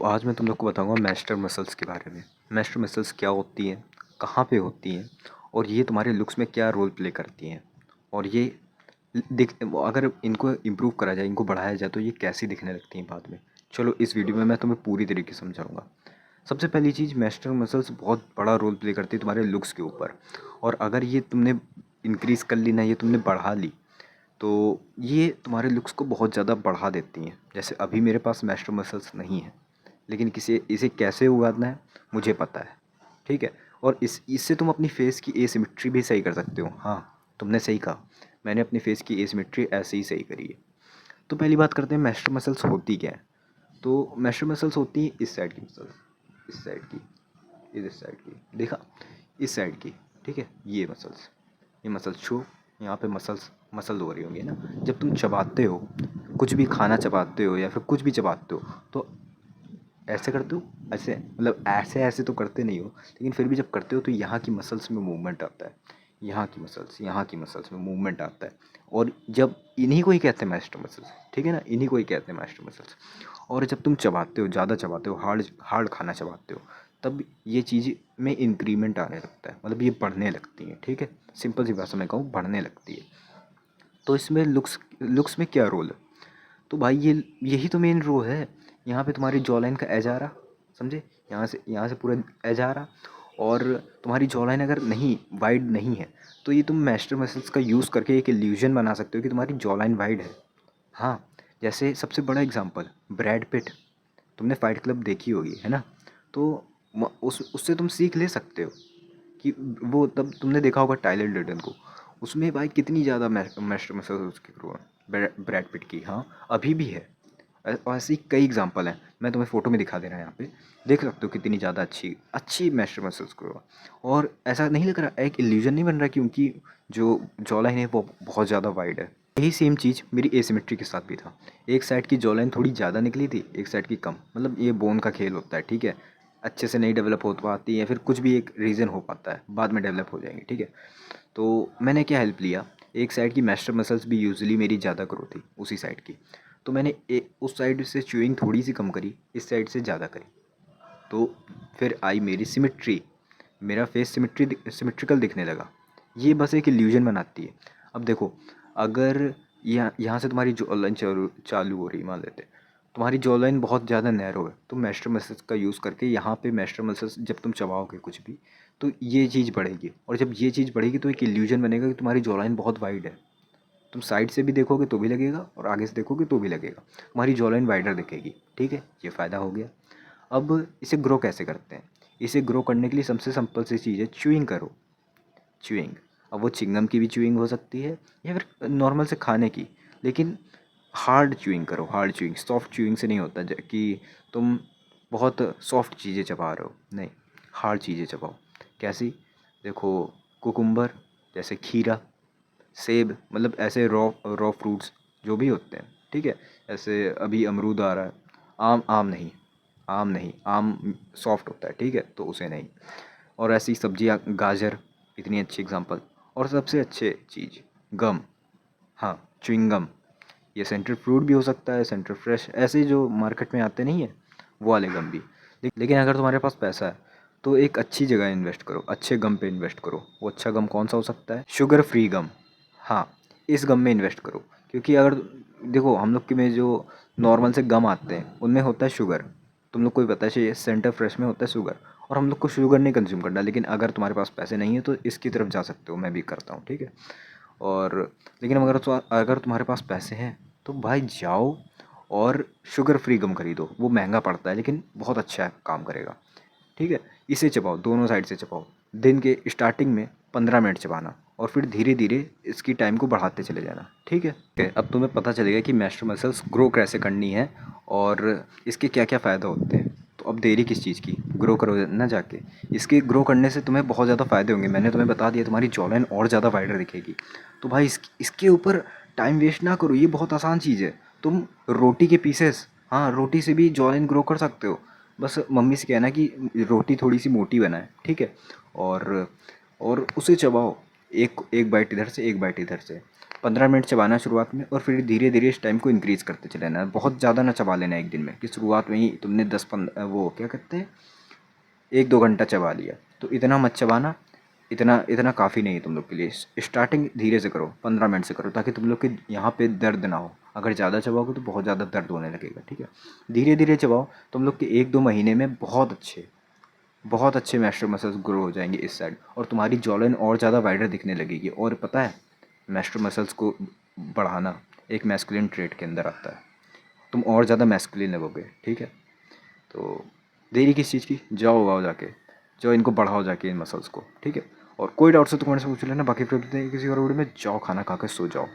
आज मैं तुम लोग को बताऊंगा मैस्टर मसल्स के बारे में। मैस्टर मसल्स क्या होती हैं, कहाँ पे होती हैं और ये तुम्हारे लुक्स में क्या रोल प्ले करती हैं। और ये दिख अगर इनको इम्प्रूव करा जाए, इनको बढ़ाया जाए तो ये कैसी दिखने लगती हैं बाद में। चलो इस वीडियो में मैं तुम्हें पूरी तरीके से समझाऊंगा। सबसे पहली चीज़, मैस्टर मसल्स बहुत बड़ा रोल प्ले करती है तुम्हारे लुक्स के ऊपर। और अगर ये तुमने इंक्रीज़ कर ली ना, ये तुमने बढ़ा ली, तो ये तुम्हारे लुक्स को बहुत ज़्यादा बढ़ा देती हैं। जैसे अभी मेरे पास मैस्टर मसल्स नहीं है, लेकिन इसे कैसे उगाना है मुझे पता है, ठीक है। और इससे तुम अपनी फेस की एसिमेट्री भी सही कर सकते हो। हाँ, तुमने सही कहा, मैंने अपनी फेस की एसिमेट्री ऐसे ही सही करी है। तो पहली बात करते हैं मैस्टर मसल्स होती क्या है। तो मैस्टर मसल्स होती हैं इस साइड की मसल्स, इस साइड की, इस साइड की, देखा, इस साइड की, ठीक है। ये मसल्स छो, यहाँ पे मसल हो रही होंगी ना। जब तुम चबाते हो, कुछ भी खाना चबाते हो या फिर कुछ भी चबाते हो, तो ऐसे करते हो, ऐसे, मतलब ऐसे ऐसे तो करते नहीं हो, लेकिन फिर भी जब करते हो तो यहाँ की मसल्स में मूवमेंट आता है। यहाँ की मसल्स में मूवमेंट आता है। और जब इन्हीं को ही कहते हैं मास्टर मसल्स, ठीक है ना, इन्हीं को ही कहते हैं मास्टर मसल्स। और जब तुम चबाते हो, ज़्यादा चबाते हो, हार्ड हार्ड खाना चबाते हो, तब ये चीज़ में इंक्रीमेंट आने लगता है, मतलब ये बढ़ने लगती है, ठीक है। सिंपल सी भाषा में कहूँ, बढ़ने लगती है। तो इसमें लुक्स में क्या रोल है, तो भाई ये यही तो मेन रो है। यहाँ पे तुम्हारी जॉ लाइन का एज आ रहा, समझे, यहाँ से पूरा एज आ रहा। और तुम्हारी जॉ लाइन अगर नहीं, वाइड नहीं है, तो ये तुम मैस्टर मसल्स का यूज़ करके एक इल्यूजन बना सकते हो कि तुम्हारी जॉ लाइन वाइड है। हाँ, जैसे सबसे बड़ा एग्जांपल ब्रैड पिट, तुमने फाइट क्लब देखी होगी, है ना। तो उससे तुम सीख ले सकते हो कि वो, तब तुमने देखा होगा टाइलर डर्डन को, उसमें भाई कितनी ज़्यादा मैस्टर मसल्स उसकी ग्रो है, ब्रैड पिट की। हाँ, अभी भी है। ऐसे ही कई एग्जांपल हैं, मैं तुम्हें फ़ोटो में दिखा दे रहा हूँ, यहाँ पे देख सकते हो कितनी ज़्यादा अच्छी अच्छी मैस्टर मसल्स ग्रो है। और ऐसा नहीं लग रहा, एक इल्यूजन नहीं बन रहा कि उनकी जो जॉ लाइन है वो बहुत ज़्यादा वाइड है। यही सेम चीज़ मेरी एसिमेट्री के साथ भी था। एक साइड की जॉ लाइन थोड़ी ज़्यादा निकली थी, एक साइड की कम, मतलब ये बोन का खेल होता है, ठीक है। अच्छे से नहीं डेवलप हो पाती है, फिर कुछ भी एक रीज़न हो पाता है, बाद में डेवलप हो जाएंगे, ठीक है। तो मैंने क्या हेल्प लिया, एक साइड की मैस्टर मसल्स भी यूजुअली मेरी ज़्यादा ग्रो थी उसी साइड की, तो मैंने उस साइड से च्यूइंग थोड़ी सी कम करी, इस साइड से ज़्यादा करी। तो फिर आई मेरी सिमिट्री, मेरा फेस सिमिट्रिकल दिखने लगा। ये बस एक इल्यूजन बनाती है। अब देखो, अगर यहाँ से तुम्हारी जॉ लाइन चालू हो रही, मान लेते हैं तुम्हारी जॉ लाइन बहुत ज़्यादा नैरो है, तो मैस्टर मसल्स का यूज़ करके यहाँ पे मैस्टर मसल्स जब तुम चबाओगे कुछ भी, तो ये चीज़ बढ़ेगी। और जब ये चीज़ बढ़ेगी तो एक इल्यूजन बनेगा कि तुम्हारी जॉ लाइन बहुत वाइड है। तुम साइड से भी देखोगे तो भी लगेगा, और आगे से देखोगे तो भी लगेगा, तुम्हारी जॉ लाइन वाइडर दिखेगी, ठीक है। ये फ़ायदा हो गया। अब इसे ग्रो कैसे करते हैं, इसे ग्रो करने के लिए सबसे सिंपल सी चीज़ है, च्यूइंग करो, च्यूइंग। अब वो चिंगम की भी च्यूइंग हो सकती है या फिर नॉर्मल से खाने की, लेकिन हार्ड च्यूइंग करो, हार्ड च्यूइंग। सॉफ्ट च्यूइंग से नहीं होता कि तुम बहुत सॉफ्ट चीज़ें चबा रहे हो, नहीं, हार्ड चीज़ें चबाओ। कैसी, देखो, कुकुम्बर, जैसे खीरा, सेब, मतलब ऐसे रॉ रॉ फ्रूट्स जो भी होते हैं, ठीक है। ऐसे अभी अमरूद आ रहा है, आम नहीं, आम सॉफ्ट होता है, ठीक है, तो उसे नहीं। और ऐसी सब्जियां, गाजर, इतनी अच्छी एग्जांपल। और सबसे अच्छे चीज़, गम। हाँ, च्युइंगम। ये सेंट्रल फ्रूट भी हो सकता है, सेंट्रल फ्रेश, ऐसे जो मार्केट में आते नहीं है, वो वाले गम भी। लेकिन अगर तुम्हारे पास पैसा है तो एक अच्छी जगह इन्वेस्ट करो, अच्छे गम पे इन्वेस्ट करो। वो अच्छा गम कौन सा हो सकता है, शुगर फ्री गम। हाँ, इस गम में इन्वेस्ट करो, क्योंकि अगर देखो हम लोग के में जो नॉर्मल से गम आते हैं उनमें होता है शुगर, तुम लोग को भी पता है, ये सेंटर फ्रेश में होता है शुगर। और हम लोग को शुगर नहीं कंज्यूम करना, लेकिन अगर तुम्हारे पास पैसे नहीं है तो इसकी तरफ जा सकते हो, मैं भी करता हूँ, ठीक है। और लेकिन अगर तुम्हारे पास पैसे हैं तो भाई जाओ और शुगर फ्री गम खरीदो। वो महंगा पड़ता है लेकिन बहुत अच्छा काम करेगा, ठीक है। इसे चबाओ, दोनों साइड से चबाओ। दिन के स्टार्टिंग में 15 मिनट चबाना, और फिर धीरे धीरे इसकी टाइम को बढ़ाते चले जाना, ठीक है। अब तुम्हें पता चलेगा कि मैस्टर मसल्स ग्रो कैसे करनी है और इसके क्या क्या फ़ायदा होते हैं। तो अब देरी किस चीज़ की, ग्रो करो ना जाके। इसके ग्रो करने से तुम्हें बहुत ज़्यादा फ़ायदे होंगे, मैंने तुम्हें बता दिया, तुम्हारी जॉ लाइन और ज़्यादा वाइडर दिखेगी। तो भाई इसके ऊपर टाइम वेस्ट ना करो, ये बहुत आसान चीज़ है। तुम रोटी के पीसेस, हाँ, रोटी से भी जॉ लाइन ग्रो कर सकते हो। बस मम्मी से कहना कि रोटी थोड़ी सी मोटी बनाए, ठीक है। और उसे चबाओ, एक एक बाइट इधर से, एक बाइट इधर से, 15 मिनट चबाना शुरुआत में, और फिर धीरे धीरे इस टाइम को इंक्रीज़ करते चले जाना। बहुत ज़्यादा ना चबा लेना एक दिन में कि शुरुआत में ही तुमने 10-15 वो क्या कहते हैं 1-2 घंटा चबा लिया, तो इतना मत चबाना। इतना इतना काफ़ी नहीं है तुम लोग के लिए। स्टार्टिंग धीरे से करो, 15 मिनट से करो, ताकि तुम लोग के यहाँ पे दर्द ना हो। अगर ज़्यादा चबाओगे तो बहुत ज़्यादा दर्द होने लगेगा, ठीक है। धीरे धीरे चबाओ, तुम लोग के 1-2 महीने में बहुत अच्छे मैस्टर मसल्स ग्रो हो जाएंगे इस साइड, और तुम्हारी जॉलाइन और ज़्यादा वाइडर दिखने लगेगी। और पता है, मैस्टर मसल्स को बढ़ाना एक मैस्कुलिन ट्रेट के अंदर आता है। तुम और ज़्यादा मैस्कुलिन लगोगे, ठीक है। तो देरी किस चीज़ की, जाओ जाके जाओ, इनको बढ़ाओ जाके इन मसल्स को, ठीक है। और कोई डाउट से तो कमेंट से पूछ लेना। बाकी फिर किसी और वीडियो में, जाओ खाना खा के सो जाओ।